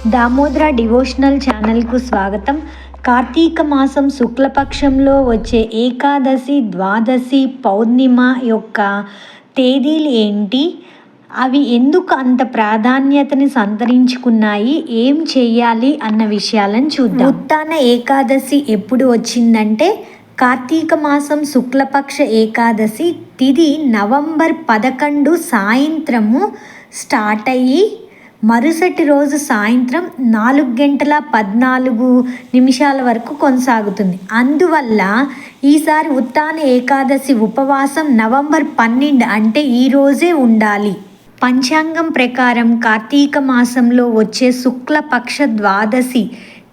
Damodara devotional ఛానల్కు స్వాగతం. కార్తీక మాసం శుక్లపక్షంలో వచ్చే ఏకాదశి, ద్వాదశి, పౌర్ణిమ యొక్క తేదీలు ఏంటి, అవి ఎందుకు అంత ప్రాధాన్యతని సంతరించుకున్నాయి, ఏం చేయాలి అన్న విషయాలను చూద్దాం. ఉత్తాన ఏకాదశి ఎప్పుడు వచ్చిందంటే కార్తీక మాసం శుక్లపక్ష ఏకాదశి తిథి నవంబర్ 11 సాయంత్రము స్టార్ట్ అయ్యి మరుసటి రోజు సాయంత్రం 4:14 వరకు కొనసాగుతుంది. అందువల్ల ఈసారి ఉత్తాన ఏకాదశి ఉపవాసం నవంబర్ 12 అంటే ఈరోజే ఉండాలి. పంచాంగం ప్రకారం కార్తీక మాసంలో వచ్చే శుక్లపక్ష ద్వాదశి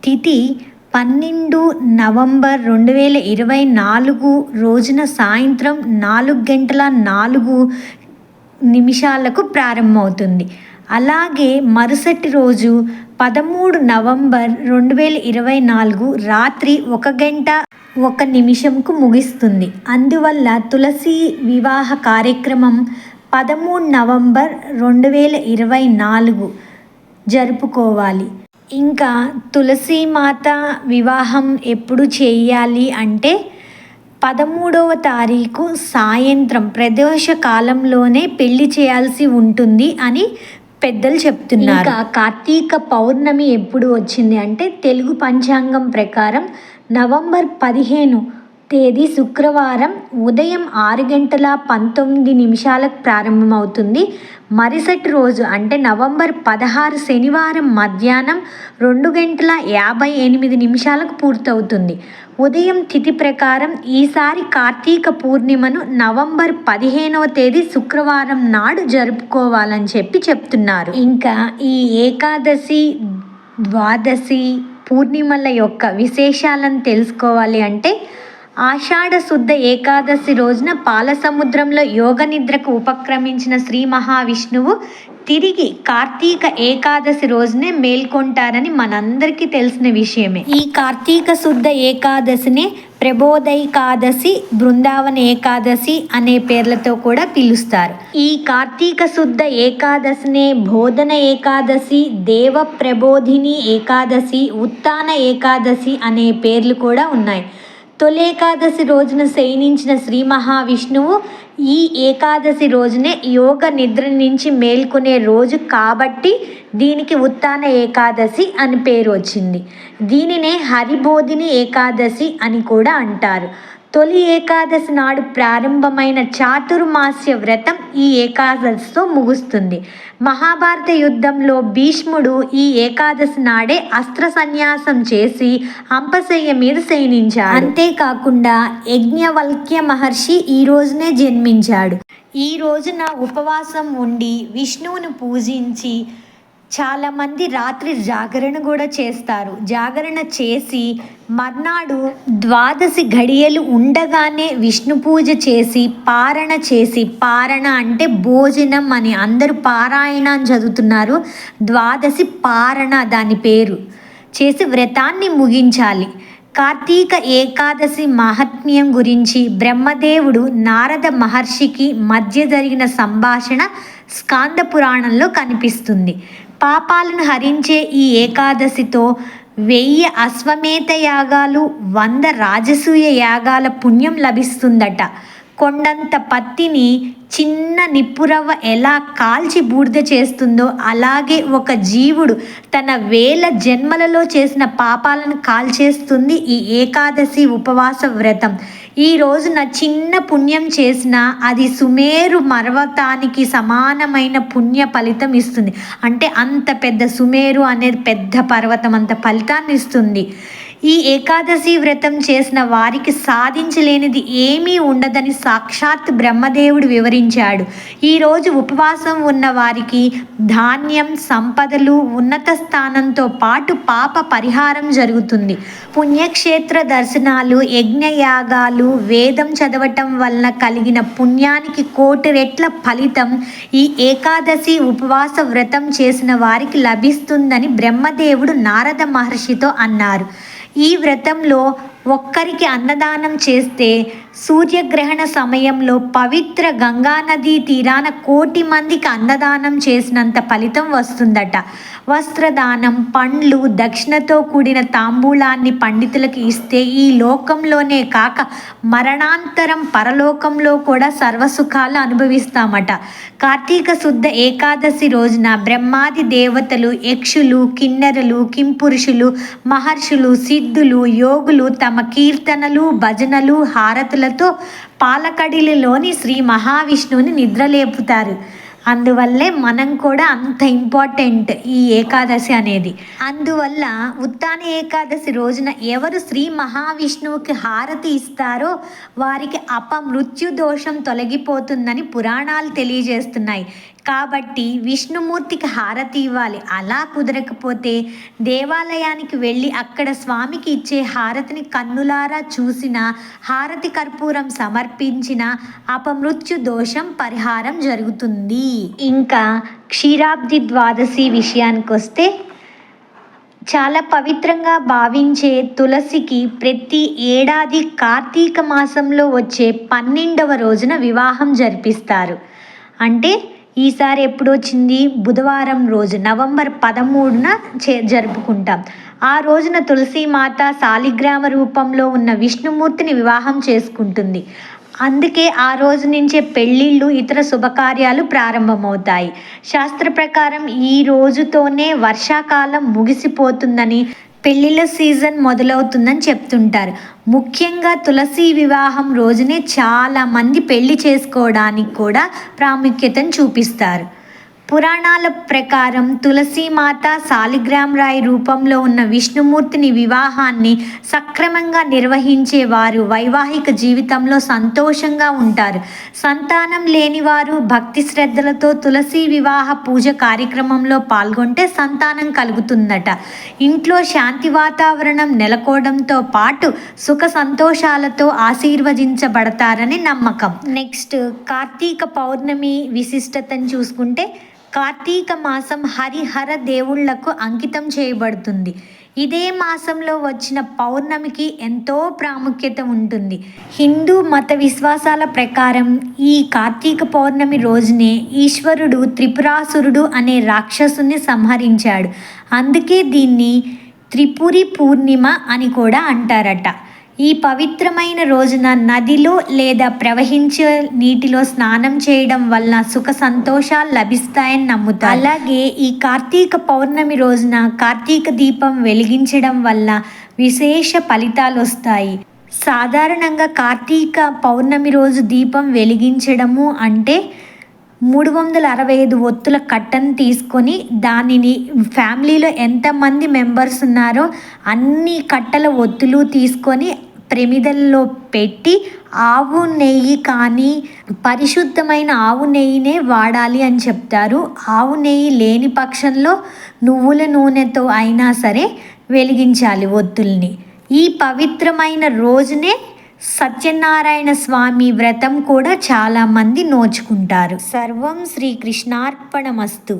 తిథి 12 నవంబర్ 2024 రోజున సాయంత్రం 4:04 ప్రారంభమవుతుంది. అలాగే మరుసటి రోజు 13 నవంబర్ 2024 రాత్రి 1:01 ముగిస్తుంది. అందువల్ల తులసి వివాహ కార్యక్రమం 13 నవంబర్ 2024 జరుపుకోవాలి. ఇంకా తులసీమాత వివాహం ఎప్పుడు చేయాలి అంటే 13వ తారీఖు సాయంత్రం ప్రదోష కాలంలోనే పెళ్లి చేయాల్సి ఉంటుంది అని పెద్దలు చెప్తున్నారు. ఇంకా కార్తీక పౌర్ణమి ఎప్పుడు వచ్చింది అంటే తెలుగు పంచాంగం ప్రకారం నవంబర్ 15 తేదీ శుక్రవారం ఉదయం 6:19 ప్రారంభమవుతుంది. మరుసటి రోజు అంటే నవంబర్ 16 శనివారం మధ్యాహ్నం 2:58 పూర్తవుతుంది. ఉదయం తిథి ప్రకారం ఈసారి కార్తీక పూర్ణిమను నవంబర్ 15వ తేదీ శుక్రవారం నాడు జరుపుకోవాలని చెప్తున్నారు. ఇంకా ఈ ఏకాదశి, ద్వాదశి, పూర్ణిమల యొక్క విశేషాలను తెలుసుకోవాలి అంటే ఆషాఢ శుద్ధ ఏకాదశి రోజున పాలసముద్రంలో యోగ నిద్రకు ఉపక్రమించిన శ్రీ మహావిష్ణువు తిరిగి కార్తీక ఏకాదశి రోజునే మేల్కొంటారని మనందరికీ తెలిసిన విషయమే. ఈ కార్తీక శుద్ధ ఏకాదశిని ప్రబోధైకాదశి, బృందావన ఏకాదశి అనే పేర్లతో కూడా పిలుస్తారు. ఈ కార్తీక శుద్ధ ఏకాదశినే బోధన ఏకాదశి, దేవ ప్రబోధిని ఏకాదశి, ఉత్తాన ఏకాదశి అనే పేర్లు కూడా ఉన్నాయి. తొలేకాదశి రోజున శయనించిన శ్రీ మహావిష్ణువు ఈ ఏకాదశి రోజునే యోగ నిద్ర నుంచి మేల్కొనే రోజు కాబట్టి దీనికి ఉత్తాన ఏకాదశి అని పేరు వచ్చింది. దీనినే హరిబోధిని ఏకాదశి అని కూడా అంటారు. తొలి ఏకాదశి నాడు ప్రారంభమైన చాతుర్మాస్య వ్రతం ఈ ఏకాదశితో ముగుస్తుంది. మహాభారత యుద్ధంలో భీష్ముడు ఈ ఏకాదశి నాడే అస్త్ర సన్యాసం చేసి అంపశయ్య మీద శయనించాడు. అంతేకాకుండా యజ్ఞవల్క్య మహర్షి ఈ రోజునే జన్మించాడు. ఈ రోజున ఉపవాసం ఉండి విష్ణువును పూజించి చాలామంది రాత్రి జాగరణ కూడా చేస్తారు. జాగరణ చేసి మర్నాడు ద్వాదశి ఘడియలు ఉండగానే విష్ణు పూజ చేసి పారణ అంటే భోజనం అని అందరూ పారాయణ అని చదువుతున్నారు. ద్వాదశి పారణ దాని పేరు చేసి వ్రతాన్ని ముగించాలి. కార్తీక ఏకాదశి మహాత్మ్యం గురించి బ్రహ్మదేవుడు నారద మహర్షికి మధ్య జరిగిన సంభాషణ స్కాంద పురాణంలో కనిపిస్తుంది. పాపాలను హరించే ఈ ఏకాదశితో 1000 అశ్వమేధ యాగాలు, 100 రాజసూయ యాగాల పుణ్యం లభిస్తుందట. కొండంత పత్తిని చిన్న నిప్పురవ్వ ఎలా కాల్చి బూడిద చేస్తుందో అలాగే ఒక జీవుడు తన 1000 జన్మలలో చేసిన పాపాలను కాల్చేస్తుంది ఈ ఏకాదశి ఉపవాస వ్రతం. ఈ రోజున చిన్న పుణ్యం చేసినా అది సుమేరు పర్వతానికి సమానమైన పుణ్య ఫలితం ఇస్తుంది. అంటే అంత పెద్ద సుమేరు అనేది పెద్ద పర్వతం అంత ఫలితాన్ని ఇస్తుంది. ఈ ఏకాదశి వ్రతం చేసిన వారికి సాధించలేనిది ఏమీ ఉండదని సాక్షాత్ బ్రహ్మదేవుడు వివరించాడు. ఈరోజు ఉపవాసం ఉన్న వారికి ధాన్యం, సంపదలు, ఉన్నత స్థానంతో పాటు పాప పరిహారం జరుగుతుంది. పుణ్యక్షేత్ర దర్శనాలు, యజ్ఞయాగాలు, వేదం చదవటం వలన కలిగిన పుణ్యానికి 1,000,000 రెట్ల ఫలితం ఈ ఏకాదశి ఉపవాస వ్రతం చేసిన వారికి లభిస్తుందని బ్రహ్మదేవుడు నారద మహర్షితో అన్నారు. ఈ వ్రతంలో ఒక్కరికి అన్నదానం చేస్తే సూర్యగ్రహణ సమయంలో పవిత్ర గంగానదీ తీరాన 1,00,00,000 మందికి అన్నదానం చేసినంత ఫలితం వస్తుందట. వస్త్రదానం, పండ్లు, దక్షిణతో కూడిన తాంబూలాన్ని పండితులకు ఇస్తే ఈ లోకంలోనే కాక మరణాంతరం పరలోకంలో కూడా సర్వసుఖాలు అనుభవిస్తామట. కార్తీక శుద్ధ ఏకాదశి రోజున బ్రహ్మాది దేవతలు, యక్షులు, కిన్నెరలు, కింపురుషులు, మహర్షులు, సిద్ధులు, యోగులు తమ కీర్తనలు, భజనలు, హారతులతో పాలకడిలోని శ్రీ మహావిష్ణువుని నిద్రలేపుతారు. అందువల్లే మనం కూడా అంత ఇంపార్టెంట్ ఈ ఏకాదశి అనేది. అందువల్ల ఉత్తాన ఏకాదశి రోజున ఎవరు శ్రీ మహావిష్ణువుకి హారతి ఇస్తారో వారికి అపమృత్యు దోషం తొలగిపోతుందని పురాణాలు తెలియజేస్తున్నాయి. కాబట్టి విష్ణుమూర్తికి హారతి ఇవ్వాలి. అలా కుదరకపోతే దేవాలయానికి వెళ్ళి అక్కడ స్వామికి ఇచ్చే హారతిని కన్నులారా చూసిన, హారతి కర్పూరం సమర్పించిన అపమృత్యు దోషం పరిహారం జరుగుతుంది. ఇంకా క్షీరాబ్ది ద్వాదశి విషయానికి వస్తే చాలా పవిత్రంగా భావించే తులసికి ప్రతి ఏడాది కార్తీక మాసంలో వచ్చే 12వ రోజున వివాహం జరిపిస్తారు. అంటే ఈసారి ఎప్పుడు వచ్చింది? బుధవారం రోజు నవంబర్ 13న జరుపుకుంటాం. ఆ రోజున తులసీమాత శాలిగ్రామ రూపంలో ఉన్న విష్ణుమూర్తిని వివాహం చేసుకుంటుంది. అందుకే ఆ రోజు నుంచే పెళ్ళిళ్ళు, ఇతర శుభకార్యాలు ప్రారంభమవుతాయి. శాస్త్ర ప్రకారం ఈ రోజుతోనే వర్షాకాలం ముగిసిపోతుందని, పెళ్ళిళ్ళ సీజన్ మొదలవుతుందని చెప్తుంటారు. ముఖ్యంగా తులసి వివాహం రోజునే చాలామంది పెళ్లి చేసుకోవడానికి కూడా ప్రాముఖ్యతను చూపిస్తారు. పురాణాల ప్రకారం తులసీమాత శాలిగ్రామరాయి రూపంలో ఉన్న విష్ణుమూర్తిని వివాహాన్ని సక్రమంగా నిర్వహించే వారు వైవాహిక జీవితంలో సంతోషంగా ఉంటారు. సంతానం లేనివారు భక్తి శ్రద్ధలతో తులసి వివాహ పూజ కార్యక్రమంలో పాల్గొంటే సంతానం కలుగుతుందట. ఇంట్లో శాంతి వాతావరణం నెలకోవడంతో పాటు సుఖ సంతోషాలతో ఆశీర్వదించబడతారని నమ్మకం. నెక్స్ట్ కార్తీక పౌర్ణమి విశిష్టతను చూసుకుంటే కార్తీక మాసం హరిహర దేవుళ్లకు అంకితం చేయబడుతుంది. ఇదే మాసంలో వచ్చిన పౌర్ణమికి ఎంతో ప్రాముఖ్యత ఉంటుంది. హిందూ మత విశ్వాసాల ప్రకారం ఈ కార్తీక పౌర్ణమి రోజునే ఈశ్వరుడు త్రిపురాసురుడు అనే రాక్షసుని సంహరించాడు. అందుకే దీన్ని త్రిపురి పూర్ణిమ అని కూడా అంటారట. ఈ పవిత్రమైన రోజున నదిలో లేదా ప్రవహించే నీటిలో స్నానం చేయడం వల్ల సుఖ సంతోషాలు లభిస్తాయని నమ్ముతారు. అలాగే ఈ కార్తీక పౌర్ణమి రోజున కార్తీక దీపం వెలిగించడం వల్ల విశేష ఫలితాలు వస్తాయి. సాధారణంగా కార్తీక పౌర్ణమి రోజు దీపం వెలిగించడము అంటే 365 ఒత్తుల కట్టను తీసుకొని దానిని ఫ్యామిలీలో ఎంతమంది మెంబర్స్ ఉన్నారో అన్ని కట్టల ఒత్తులు తీసుకొని ప్రమిదల్లో పెట్టి ఆవు నెయ్యి కానీ పరిశుద్ధమైన ఆవు నెయ్యినే వాడాలి అని చెప్తారు. ఆవు నెయ్యి లేని పక్షంలో నువ్వుల నూనెతో అయినా సరే వెలిగించాలి ఒత్తుల్ని. ఈ పవిత్రమైన రోజునే సత్యనారాయణ స్వామి వ్రతం కూడా చాలామంది నోచుకుంటారు. సర్వం శ్రీకృష్ణార్పణమస్తు.